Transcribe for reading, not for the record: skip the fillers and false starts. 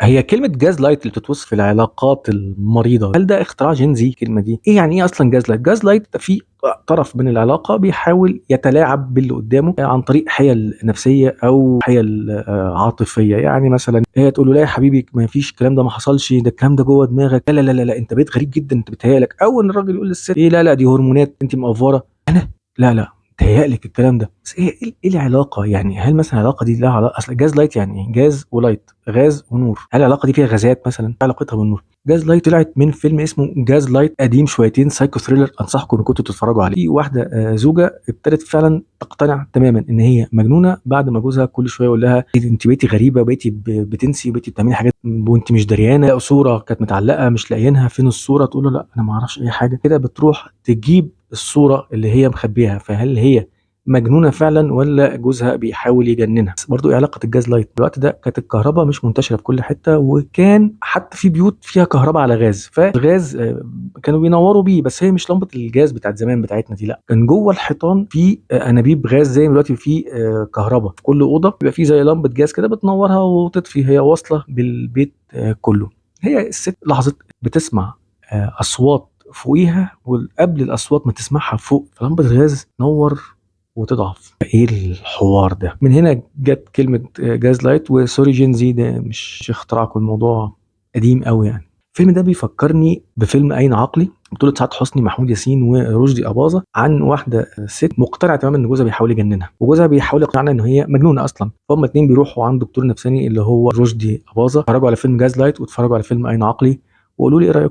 هي كلمة جاز لايت اللي بتتوصف العلاقات المريضة، هل ده اختراع جين زي الكلمة دي؟ ايه يعني ايه اصلا جاز لايت؟ جاز لايت ده في طرف من العلاقة بيحاول يتلاعب باللي قدامه عن طريق حيل نفسية او حيل عاطفية. يعني مثلا هي تقول له لا يا حبيبي ما فيش الكلام ده، ما حصلش، ده الكلام ده جوه دماغك، لا لا لا لا انت بقيت غريب جدا، انت بتهيألك. او ان الراجل يقول للست ايه لا لا دي هرمونات انت مقفرة، انا لا لا تهيألك الكلام ده. بس ايه العلاقه؟ يعني هل مثلا العلاقه دي لها علاقه؟ اصل جاز لايت يعني ايه؟ جاز ولايت، غاز ونور. هل العلاقه دي فيها غازات مثلا؟ إيه علاقتها بالنور؟ جاز لايت طلعت من فيلم اسمه جاز لايت، قديم شويتين، سايكو ثريلر، انصحكم ان كنتوا تتفرجوا عليه. في واحده زوجه ابتدت فعلا تقتنع تماما ان هي مجنونه بعد ما جوزها كل شويه يقول لها إيه انت بقيتي غريبه، بقيتي بتنسي، بقيتي بتعملي حاجات وانت مش دريانه. لقوا صوره كانت متعلقه مش لاقيينها، فين الصوره؟ تقول له لا انا ما اعرفش اي حاجه. كده بتروح تجيب الصوره اللي هي مخبيها. فهل هي مجنونه فعلا ولا جوزها بيحاول يجننها؟ بس برضو ايه علاقه الجاز لايت؟ الوقت ده كانت الكهرباء مش منتشره في كل حته، وكان حتى في بيوت فيها كهرباء على غاز، فالغاز كانوا بينوروا بيه. بس هي مش لمبه الجاز بتاعت زمان بتاعتنا دي، لا، كان جوه الحيطان في انابيب غاز، زي ما دلوقتي في كهرباء في كل اوضه بيبقى في زي لمبه جاز كده بتنورها وتطفي، هي واصله بالبيت كله. هي الست لحظه بتسمع اصوات فوقيها، وقبل الاصوات ما تسمعها فوق فلمبه الغاز تنور وتضعف. ايه الحوار ده؟ من هنا جت كلمه جاز لايت. وسوري جين زي ده مش اختراعكم، الموضوع قديم قوي يعني. الفيلم ده بيفكرني بفيلم أين عقلي، بطولة سعاد حسني، محمود ياسين، ورشدي أباظة، عن واحدة ست مقتنعة تماما إن جوزها بيحاول يجننها، وجوزها بيحاول يقنعها إن هي مجنونة أصلا. فهم اتنين بيروحوا عند دكتور نفساني اللي هو رشدي أباظة. اتفرجوا على فيلم جاز لايت واتفرجوا على فيلم أين عقلي وقولوا لي إيه رأيكم.